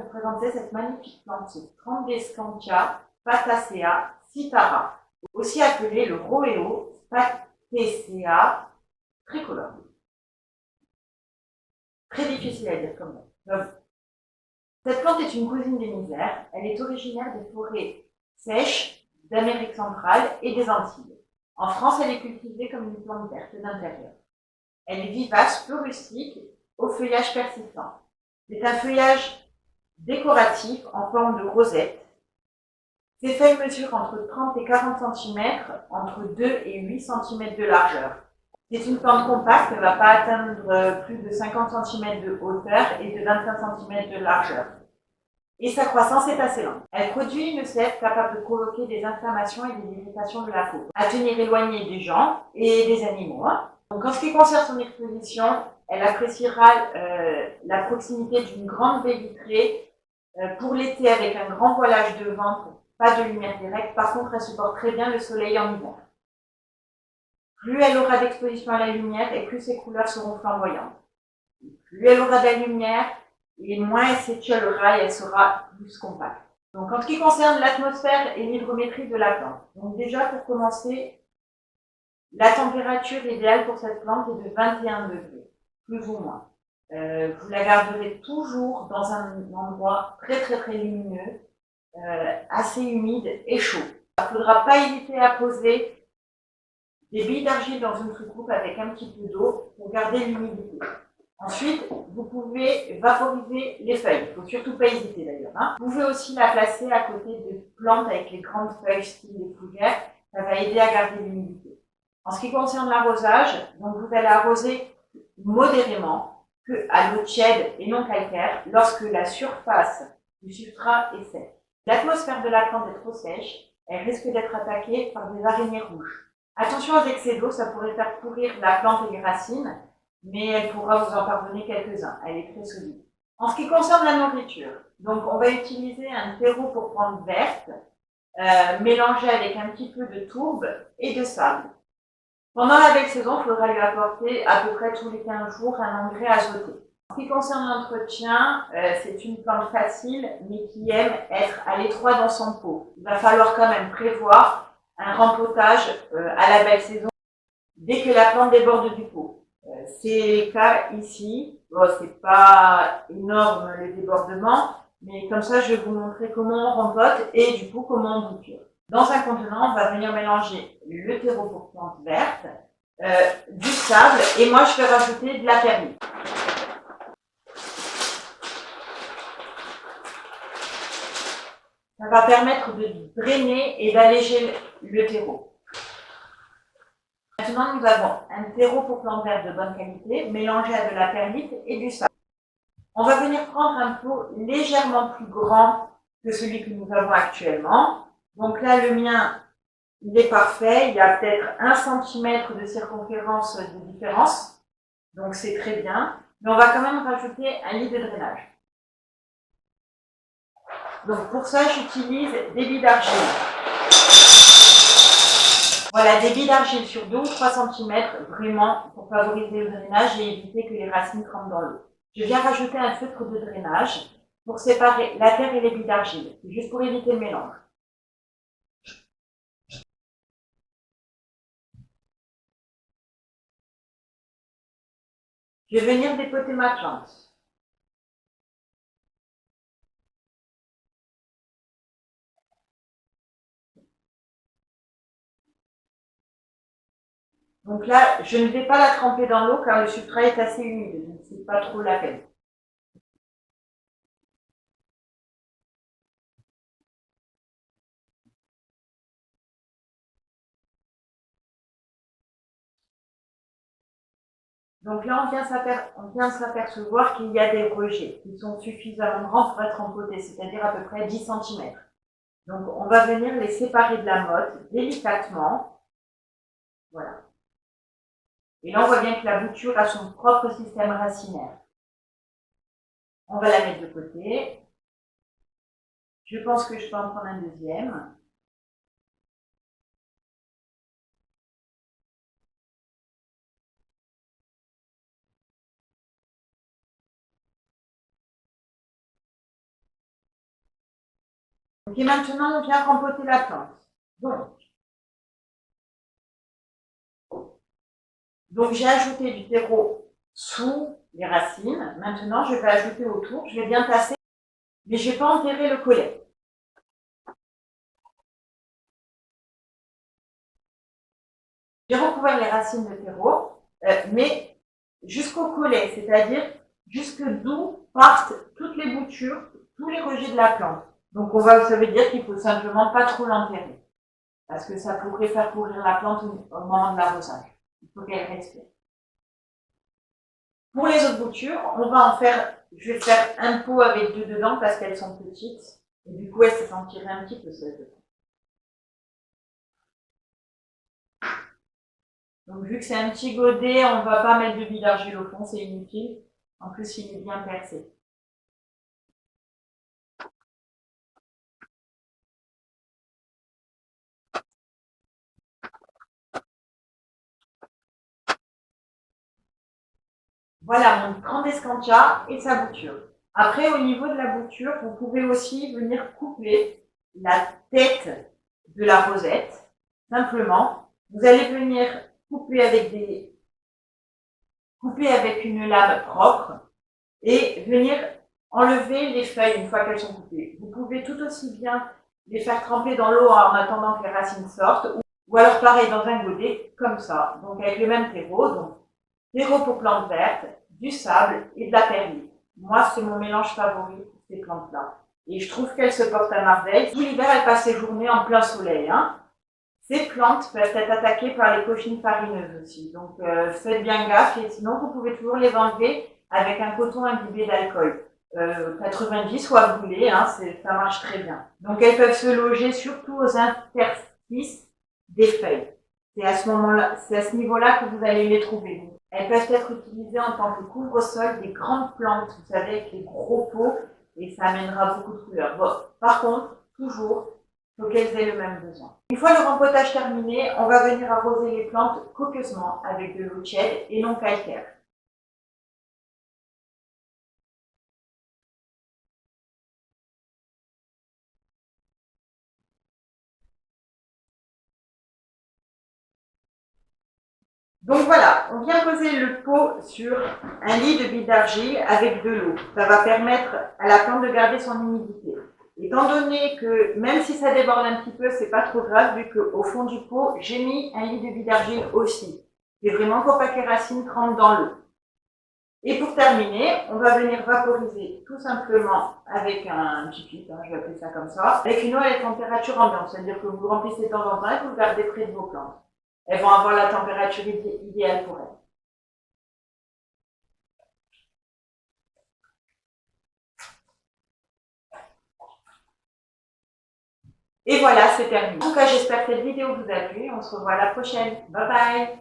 vous présenter cette magnifique plante Strandescantia patacea citara, aussi appelée le Roeo Spatacea tricolore. Très difficile à dire comme nom. Cette plante est une cousine des misères. Elle est originaire des forêts sèches d'Amérique centrale et des Antilles. En France, elle est cultivée comme une plante verte d'intérieur. Elle est vivace, peu rustique, au feuillage persistant. C'est un feuillage décoratif en forme de rosette. Ses feuilles mesurent entre 30 et 40 cm, entre 2 et 8 cm de largeur. C'est une plante compacte, elle ne va pas atteindre plus de 50 cm de hauteur et de 25 cm de largeur. Et sa croissance est assez lente. Elle produit une sève capable de provoquer des inflammations et des irritations de la peau, à tenir éloignée des gens et des animaux. Donc, en ce qui concerne son exposition, elle appréciera la proximité d'une grande baie vitrée pour l'été avec un grand voilage devant, pas de lumière directe. Par contre, elle supporte très bien le soleil en hiver. Plus elle aura d'exposition à la lumière et plus ses couleurs seront flamboyantes. Plus elle aura de la lumière et moins elle s'étiolera et elle sera plus compacte. Donc, en ce qui concerne l'atmosphère et l'hygrométrie de la plante, donc déjà pour commencer, la température idéale pour cette plante est de 21 degrés, plus ou moins. Vous la garderez toujours dans un endroit très lumineux, assez humide et chaud. Il ne faudra pas hésiter à poser des billes d'argile dans une soucoupe avec un petit peu d'eau pour garder l'humidité. Ensuite, vous pouvez vaporiser les feuilles. Il ne faut surtout pas hésiter d'ailleurs. Vous pouvez aussi la placer à côté de plantes avec les grandes feuilles style les fougères. Ça va aider à garder l'humidité. En ce qui concerne l'arrosage, donc vous allez arroser modérément à l'eau tiède et non calcaire lorsque la surface du substrat est sèche. L'atmosphère de la plante est trop sèche, elle risque d'être attaquée par des araignées rouges. Attention aux excès d'eau, ça pourrait faire pourrir la plante et les racines, mais elle pourra vous en pardonner quelques-uns. Elle est très solide. En ce qui concerne la nourriture, donc on va utiliser un terreau pour plantes vertes, mélangé avec un petit peu de tourbe et de sable. Pendant la belle saison, il faudra lui apporter à peu près tous les 15 jours un engrais azoté. En ce qui concerne l'entretien, c'est une plante facile, mais qui aime être à l'étroit dans son pot. Il va falloir quand même prévoir un rempotage à la belle saison dès que la plante déborde du pot. C'est le cas ici. Bon, c'est pas énorme le débordement, mais comme ça, je vais vous montrer comment on rempote et du coup comment on bouture. Dans un contenant, on va venir mélanger le terreau pour plantes vertes, du sable, et moi je vais rajouter de la perlite. Ça va permettre de drainer et d'alléger le terreau. Maintenant, nous avons un terreau pour plantes vertes de bonne qualité, mélangé à de la perlite et du sable. On va venir prendre un pot légèrement plus grand que celui que nous avons actuellement. Donc là, le mien, il est parfait. Il y a peut-être 1 cm de circonférence de différence. Donc c'est très bien. Mais on va quand même rajouter un lit de drainage. Donc pour ça, j'utilise des billes d'argile. Voilà, des billes d'argile sur 2 ou 3 cm, vraiment, pour favoriser le drainage et éviter que les racines trempent dans l'eau. Je viens rajouter un feutre de drainage pour séparer la terre et les billes d'argile. C'est juste pour éviter le mélange. Je vais venir dépoter ma plante. Donc là, je ne vais pas la tremper dans l'eau car le substrat est assez humide, donc c'est pas trop la peine. Donc là, on vient s'apercevoir qu'il y a des rejets qui sont suffisamment grands pour être empotés, c'est-à-dire à peu près 10 cm. Donc on va venir les séparer de la motte délicatement. Voilà. Et là, on voit bien que la bouture a son propre système racinaire. On va la mettre de côté. Je pense que je peux en prendre un deuxième. Et maintenant, on vient rempoter la plante. Donc j'ai ajouté du terreau sous les racines. Maintenant, je vais ajouter autour. Je vais bien tasser, mais je ne vais pas enterrer le collet. J'ai recouvert les racines de terreau, mais jusqu'au collet, c'est-à-dire jusque d'où partent toutes les boutures, tous les rejets de la plante. Donc ça veut dire qu'il faut simplement pas trop l'enterrer, parce que ça pourrait faire pourrir la plante au moment de l'arrosage. Il faut qu'elle respire. Pour les autres boutures, on va en faire, je vais faire un pot avec deux dedans parce qu'elles sont petites, et du coup elles se sentiraient un petit peu seules dedans. Donc vu que c'est un petit godet, on ne va pas mettre de billes d'argile au fond, c'est inutile. En plus, il est bien percé. Voilà mon grand escantia et sa bouture. Après, au niveau de la bouture, vous pouvez aussi venir couper la tête de la rosette. Simplement, vous allez venir couper avec une lame propre et venir enlever les feuilles une fois qu'elles sont coupées. Vous pouvez tout aussi bien les faire tremper dans l'eau en attendant que les racines sortent, ou alors pareil dans un godet, comme ça. Donc avec le même terreau, donc terreau pour plantes vertes, du sable et de la perlite. Moi, c'est mon mélange favori pour ces plantes-là. Et je trouve qu'elles se portent à merveille. Tout l'hiver, elles passent les journées en plein soleil. Hein. Ces plantes peuvent être attaquées par les cochines farineuses aussi. Donc, faites bien gaffe. Et sinon, vous pouvez toujours les enlever avec un coton imbibé d'alcool. 90 ou à brûler, hein, ça marche très bien. Donc, elles peuvent se loger surtout aux interstices des feuilles. C'est à ce niveau-là que vous allez les trouver. Elles peuvent être utilisées en tant que couvre-sol des grandes plantes, vous savez, avec les gros pots, et ça amènera beaucoup de couleurs. Bon, par contre, toujours, il faut qu'elles aient le même besoin. Une fois le rempotage terminé, on va venir arroser les plantes copieusement avec de l'eau tiède et non calcaire. Donc voilà, on vient poser le pot sur un lit de billes d'argile avec de l'eau. Ça va permettre à la plante de garder son humidité. Étant donné que même si ça déborde un petit peu, c'est pas trop grave vu qu'au fond du pot, j'ai mis un lit de billes d'argile aussi. C'est vraiment pour pas que les racines trempent dans l'eau. Et pour terminer, on va venir vaporiser tout simplement avec un petit pipe, hein, je vais appeler ça comme ça, avec une eau à la température ambiante, c'est-à-dire que vous remplissez de temps en temps et vous le gardez près de vos plantes. Elles vont avoir la température idéale pour elles. Et voilà, c'est terminé. En tout cas, j'espère que cette vidéo vous a plu. On se revoit à la prochaine. Bye bye!